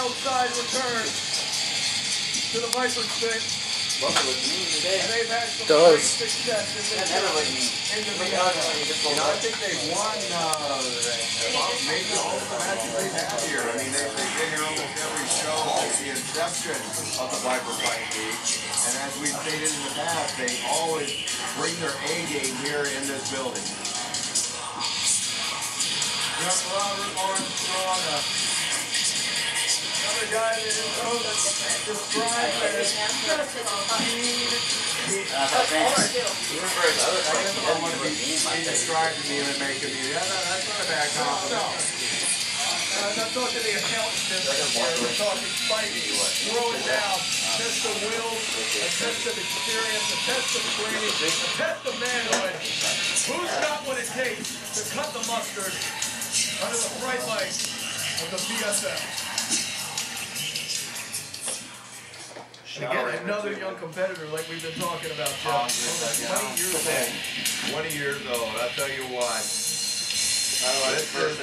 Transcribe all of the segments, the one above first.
wild side return to the Viper's pit. Love to look mean today. And they've had some great success in this never look mean. I think they've won maybe all the matches they've had here. I mean, they've been here almost every show since the inception of the Viper Fight League. And as we've stated in the past, they always bring their A game here in this building. Young Robert Armstrong, another guy that is described as just a mean He described to me in the make of me. That's not a bad compliment. I'm not talking the accountant. We're talking fighting, throw it down, test of will, a test of experience, a test of training, a test of manhood. Who's got what it takes to cut the mustard under the bright lights of the BSL? Again, another young competitor like we've been talking about, Jeff. 20 years old. 20 years old, I'll tell you what. This is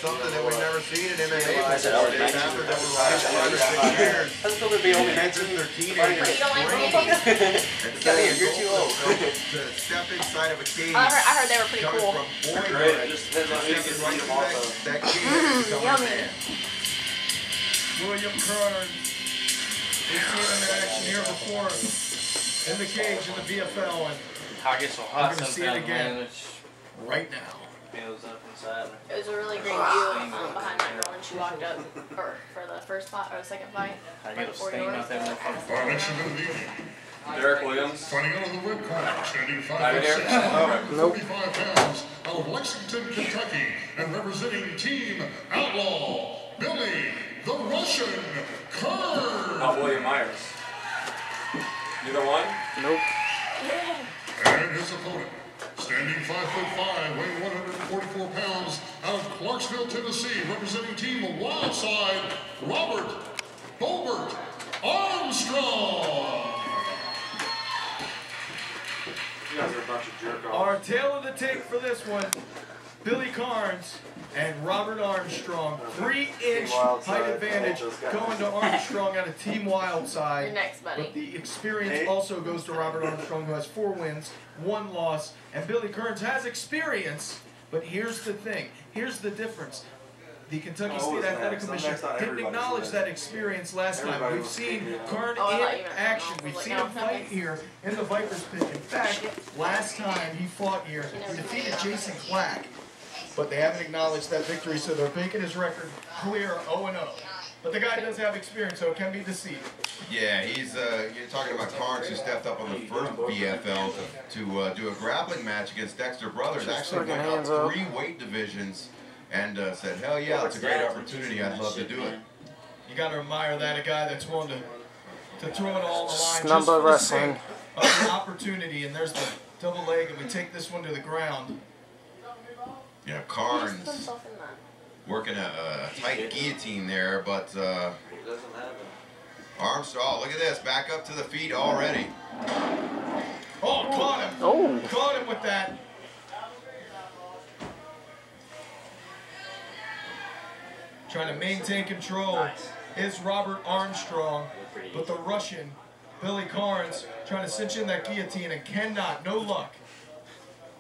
something that we've never seen in MMA before. They've happened over the last 5 or 6 years. That's supposed to be only Kids in their teenagers You're too old. to step inside of a cage. I heard they were pretty cool. From boyhood, Great. It just depends on who you can see them also. that cage to become a man. William Kearns. We've seen him in action here before in the cage in the BFL, and I get so hot we're going to see it sometimes, again man. It's right now. feels up inside me. It was a really great view behind my girl when she walked up for the first fight or the second fight. I Right get a before stain yours. out there. Our next event of the evening. Derek Williams. Fighting out of the red corner, standing Hi, Derek. 45 pounds, out of Lexington, Kentucky, and representing Team Outlaw, Billy the Russian Kerr. Not William Myers. Neither one? Nope. And his opponent, standing 5'5", weighing 144 pounds, out of Clarksville, Tennessee, representing Team Wildside, Robert Bobert Armstrong. You guys are a bunch of jerk offs. Our tail of the tape for this one, Billy Kearns and Robert Armstrong. 3-inch height advantage going to Armstrong out of Team Wildside. You're next, buddy. But the experience also goes to Robert Armstrong, who has 4 wins, 1 loss. And Billy Kearns has experience, but here's the thing. Here's the difference. The Kentucky State Athletic Commission didn't acknowledge that experience last time. We've seen Kearns in action. We've seen him fight here in the Vipers pit. In fact, last time he fought here, he defeated Jason Clack. But they haven't acknowledged that victory, so they're making his record clear 0-0. But the guy does have experience, so it can be deceived. Yeah, he's you're talking about Kearns, who stepped up on the first BFL to do a grappling match against Dexter Brothers. Actually went up 3 weight divisions and said, hell yeah, it's a great opportunity. I'd love to do it. You got to admire that, a guy that's willing to throw it all on the line Number just for the wrestling. sake of the opportunity. And there's the double leg, and we take this one to the ground. Yeah, He just put Kearns himself in that. working a tight guillotine there, but He doesn't have it. Armstrong, oh, look at this, back up to the feet already. Oh, caught him. Oh. Caught him with that. Trying to maintain control is Robert Armstrong, but the Russian, Billy Kearns, trying to cinch in that guillotine and cannot, no luck.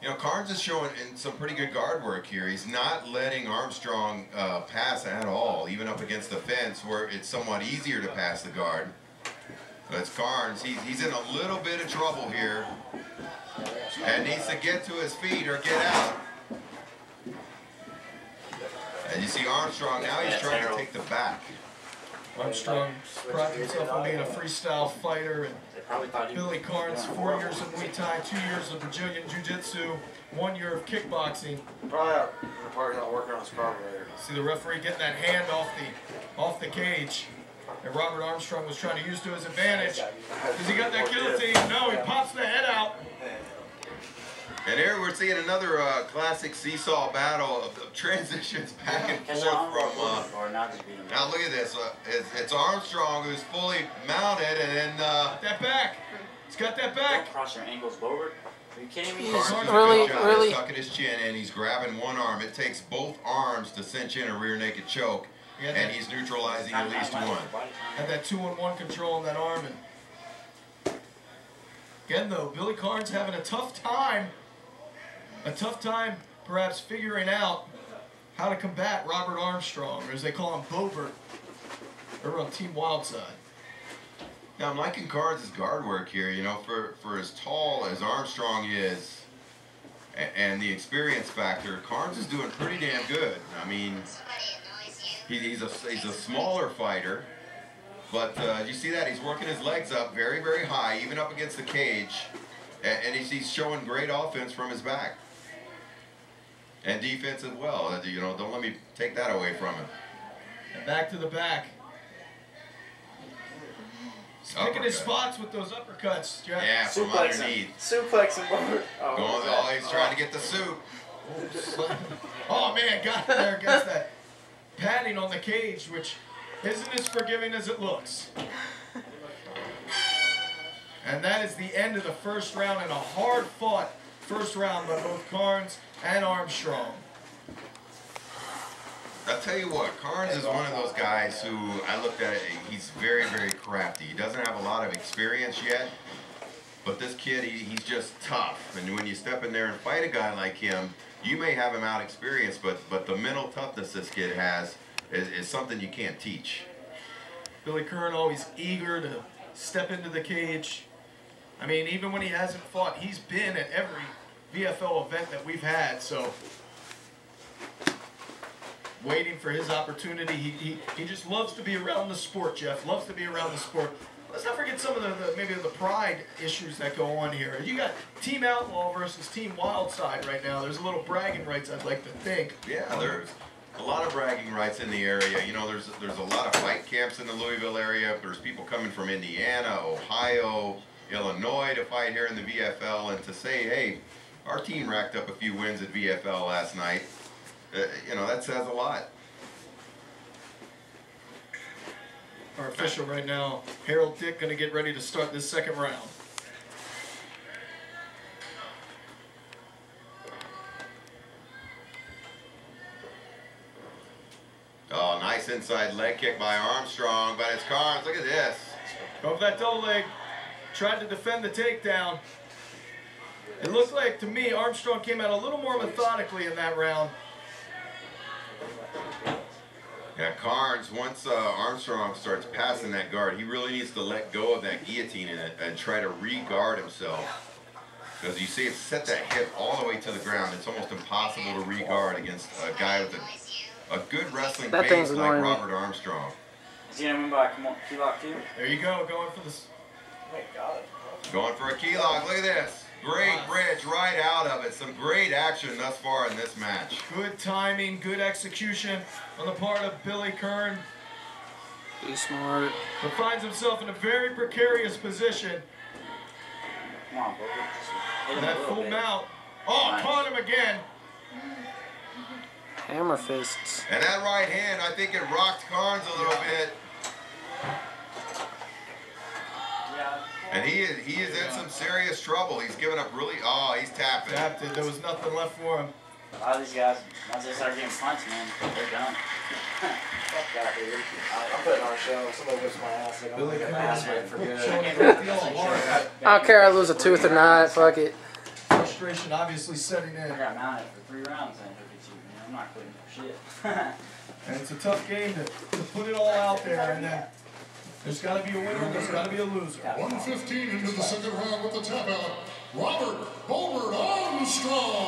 You know, Kearns is showing in some pretty good guard work here. He's not letting Armstrong pass at all, even up against the fence where it's somewhat easier to pass the guard. But it's Kearns. He's in a little bit of trouble here and needs to get to his feet or get out. And you see Armstrong, now he's trying to take the back. Armstrong prides himself on being a freestyle fighter, and Billy Kearns, 4 years of Muay Thai, 2 years of Brazilian Jiu-Jitsu, 1 year of kickboxing. Probably out in the parking lot working on his carburetor. See the referee getting that hand off the cage that Robert Armstrong was trying to use to his advantage. Because he got that guillotine. No, he pops the head out. And here we're seeing another classic seesaw battle of transitions back and forth from. Now look at this. It's Armstrong who's fully mounted, and then That back. He's got that back. Don't cross your ankles, Bobert. Are you kidding me? Kearns does a Really, good job. really- He's tucking his chin in. He's grabbing one arm. It takes both arms to cinch in a rear naked choke. and he's neutralizing at least one. Had that 2-on-1 control on that arm. And again, though, Billy Carnes having a tough time perhaps figuring out how to combat Robert Armstrong, or as they call him, Bobert, over on Team Wildside. Now, I'm liking Carnes' guard work here. You know, for as tall as Armstrong is, and the experience factor, Carnes is doing pretty damn good. I mean, he's a smaller fighter, but you see that he's working his legs up very, very high, even up against the cage, and he's showing great offense from his back, and defense as well. You know, don't let me take that away from him. And back to the back. He's picking his spots with those uppercuts, Jeff. Yeah, from underneath. Suplex him over. He's trying to get the soup. Oh man, got there against that padding on the cage, which isn't as forgiving as it looks. And that is the end of the first round, in a hard-fought first round by both Carnes and Armstrong. I'll tell you what, Carnes is one of those guys who I looked at, he's very, very crafty. He doesn't have a lot of experience yet, but this kid, he's just tough. And when you step in there and fight a guy like him, you may have him out experienced, but the mental toughness this kid has is something you can't teach. Billy Kern always eager to step into the cage. I mean, even when he hasn't fought, he's been at every VFL event that we've had, so waiting for his opportunity. He just loves to be around the sport, Jeff. Loves to be around the sport. Let's not forget some of maybe the pride issues that go on here. You got Team Outlaw versus Team Wildside right now. There's a little bragging rights, I'd like to think. Yeah, there's a lot of bragging rights in the area. You know, there's a lot of fight camps in the Louisville area. There's people coming from Indiana, Ohio, Illinois to fight here in the VFL, and to say, hey, our team racked up a few wins at VFL last night. You know, that says a lot. Our official right now, Harold Dick, going to get ready to start this second round. Oh, nice inside leg kick by Armstrong, but it's Carnes. Look at this. Go for that double leg. Tried to defend the takedown. It looked like, to me, Armstrong came out a little more methodically in that round. Yeah, Carnes, once Armstrong starts passing that guard, he really needs to let go of that guillotine and try to re-guard himself. Because you see it set that hip all the way to the ground. It's almost impossible to re-guard against a guy with a good wrestling base like Robert Armstrong. Is he going to win by key lock too? There you go, going for this. Going for a key lock. Look at this. Great bridge right out of it. Some great action thus far in this match. Good timing, good execution on the part of Billy Kern. He's smart. But finds himself in a very precarious position. Come on, bro. That full mount. Oh, caught him again. Hammer fists. And that right hand, I think it rocked Carnes a little bit. And he is in some serious trouble. He's giving up really. Oh, he's tapping. Tapped it. There was nothing left for him. A lot of these guys, once they start getting punched, man, they're done. Fuck that, dude. I'm putting on a show. Somebody whips my ass. Like, I'm gonna get my ass ripped for good. I don't care. I lose a tooth or not. Fuck it. Frustration obviously setting in. I got mounted for 3 rounds and look at you, man. I'm not quitting for shit. And it's a tough game to put it all out there, and then there's got to be a winner and there's got to be a loser. 1:15 into the second round with the tap out. Robert Armstrong.